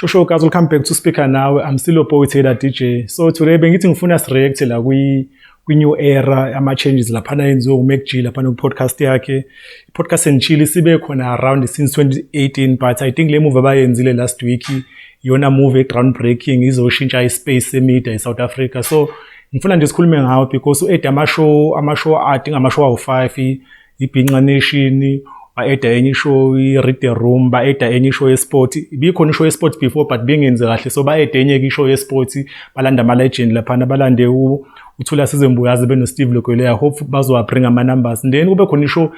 Shosho guys, welcome back to Speaker Now. I'm still a poet Taylor DJ. So today bengithi ngifuna react la kwi-new era ama-changes laphana yenziwe uMac G laphana ku-podcast yakhe. I-podcast and chill sibe khona around since 2018, but I think le movie abayenzile last week yona movie groundbreaking izoshintsha ispace semedia eSouth Africa. So ngifuna nje sikhulume ngawo because u-eda amashow I think amashow awu-5 iBhinqa Nation, ba-eda enye show i-Read the Room, ba-eda enye show yesport. Ibikhona ishow yesport before but bengenzi kahle, so ba-eda enye ishow yesport, balanda ama-legend laphana, balande uThula Sizembuyazi beno-Steve Lokwele. I hope bazowabringa ama-numbers. Then kube khona ishow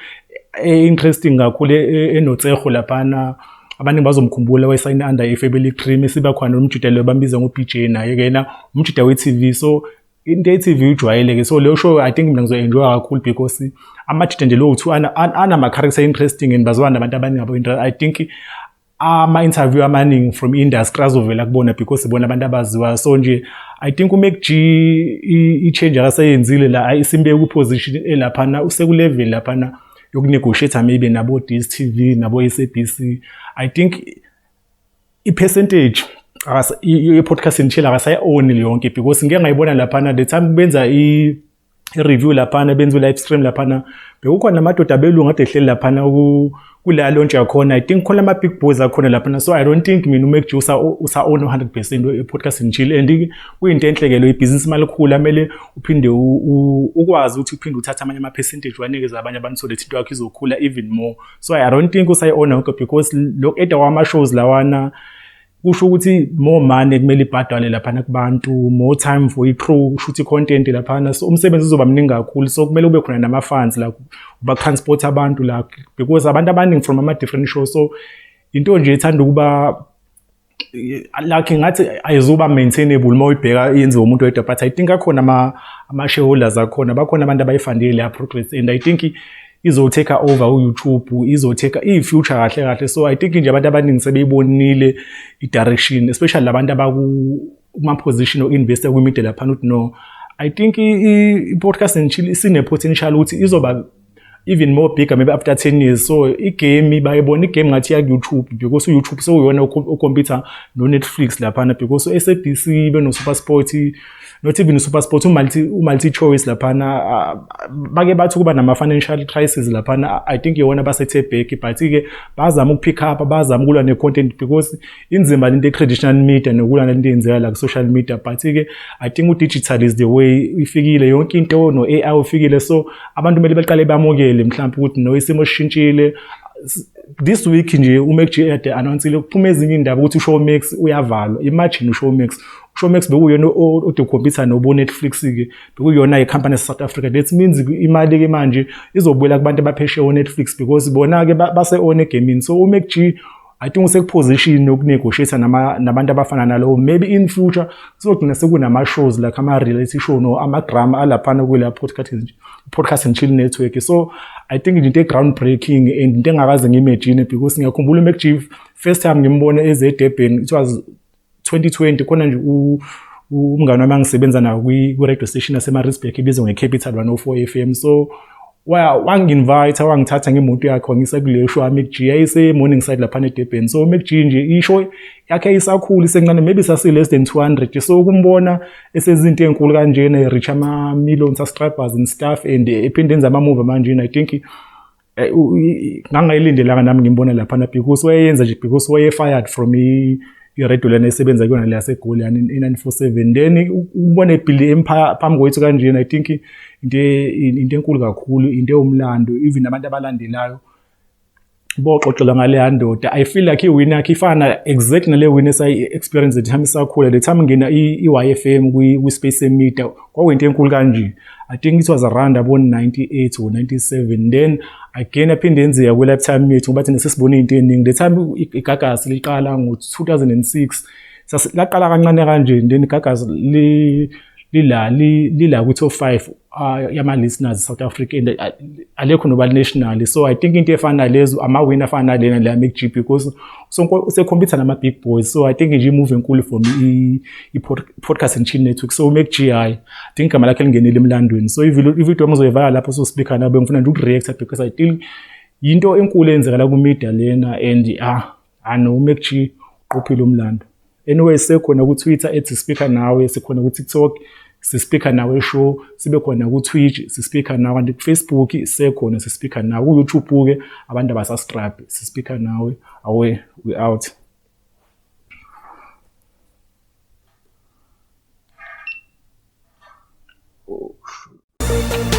interesting kakhulu enoTseho laphana, abaningi bazomkhumbula wayesayine under iFabulous Cream, siba khona umjidelo bambiza ngoBJ naye kena umjida we-TV. So into ye-TV ujwayeleke, so leyo show I think mina ngizoenjoy kakhulu because amajida nje lo two anama-character interesting and bazwana abantu abaningi abo-interest. I think ama-interview amaningi from industry azovela kubona because bona abantu abaziwayo. So nje I think uMac G i-change akasayenzile la isimbeke ku-position elaphana, usekulevel laphana yokunegotiate maybe nabo DStv nabo SABC. I think i-percentage i-podcast and chill akasayi-own yonke because ngeke ngayibona laphana the time benza i-review laphana, benza i-live stream laphana, bekukhona amadoda abelungu ade ehleli laphana kula launch yakhona. I think khona ama-big boys akhona laphana, so I don't think mina uMac G usa-own 100% i-podcast and chill. And kuyinto enhle lo ibhizinisi malikhulu amele uphinde ukwazi ukuthi uphinde uthatha amanye ama-percentage wanikeza abanye abantu so that into yakho izokhula even more. So I don't think usayi-own yonke because lokhu eda kwama-shows lawana kusho ukuthi more money kumele ibhadale laphana kubantu, more time for i-crew kushuthi i-content laphana, so umsebenzi uzoba mningi kakhulu. So kumele kube khona nama-funds la uba-transport abantu la because abantu abaningi from ama-different shows. So into nje ethanda ukuba like ngathi ayizuba maintainable uma uyibheka yenziwe umuntu wedwa, but I think akhona ama-shareholders akhona, bakhona abantu abayifundile ya-progress and I think izotake over uYouTube, izotake i-future kahle kahle. So I think nje abantu abaningi sebeyibonile i-direction, especially labantu kuma-position o-investor kwi-media laphana ukuthi no, I think i-podcast and chill sine-potential ukuthi izoba even more bigger maybe after 10 years. So igame bayibona igame ngathi ya-YouTube because uYouTube sewuyona okompyutha no-Netflix laphana because SABC beno-SuperSport, not even SuperSport, multi-choice laphana, bake bathi kuba nama-financial crisis laphana. I think yona basethe back, but-ke bazama ukupick up, bazama ukulwa ne-content because inzima lento e-traditional media nokulwa lento eyenzeka la ku-social media. But-ke I think u-digital is the way ifikile, yonke into no-AI ufikile, so abantu kumele baqale bamukele mhlawumbe ukuthi no isimo sishintshile. This week nje uMac G ade announceile kuphuma ezinye indaba ukuthi uShowmax uyavalwa. Imagine uShowmax bekuyona odekhompyutha nobo Netflix-ke, bekuyona i-company eSouth Africa. That means imali-ke manje izobuyela kubantu abaphesheya o-Netflix because bona-ke base-own egaming. So uMac G I think useku-position yokunegotiate nabantu abafana nalo. Maybe in future kuzogcina sekunama-shows like ama-reality show no ama-drama alaphana kula podcast and chill network. So I think into groundbreaking and into engakaze ngiyimagine because ngiyakhumbula uMac G first time ngimbona eZedurban, it was 2020. Khona nje umngane wami angisebenza nayo kwi-radio station yaseMaritzburg ibizwa ngeCapital 104 FM. So wangi-invite, wangithatha ngemoto yakhe wangisa kuleyo show uMac G yayise-morning side laphana eDurban. So uMac G nje ishow yakhe isakhulu isencane, maybe sasi-less than 200. So ukumbona esezinto ezinkulu kanjena e-reach ama-million subscribers and stuff and ephinde enza ama-movie manje, I think ngangayilindelanga nami ngimbona laphana because wayeyenza nje because waye-fired from i-radio lana esebenza kuyona le yaseGoli i-947. Then ubone ebuild empire phambi kwethu kanjena, I think into enkulu kakhulu, into ewumlando, even abantu abalandelayo boxoxela ngale ndoda. I feel like iwin yakhe ifana exactly nale win esayi-experience the time isakhula. The time ngena i-YFM kwi-Space Media kwakuyinto enkulu kanje. I think it was around about 98 or 97. Then again aphinde enzeka kwi-lifetime yethu ngoba thina sesibone into eningi. The time igagasi liqala ngo-2006 laqala kancane kanje, then igagasi lila ku-top 5 yama-listeners South Africa and alekho noba national. So I think into efana lezo ama-win afana lena la Mac G because usekhompyutha nama-big boys. So I think nje imove enkulu from i-podcast and chill network. So Mac G I think igama lakhe lingenile emlandweni. So ivideo amuzoyivala lapho so speaker nabe ngifuna nje ukureacta because I think yinto enkulu enzeka la ku-media lena and no uMac G uqophile umlando. Anyway, sekhona ku-Twitter @sispeaker nawe, sikhona ku-TikTok sispeaker nawe show, sibe khona ku-Twitch sispeaker nawe, kanti ku-Facebook sekhona sispeaker nawe, ku-YouTube-ke abantu abasasubscribe sispeaker nawe. Awe, we out. Oh, shoot.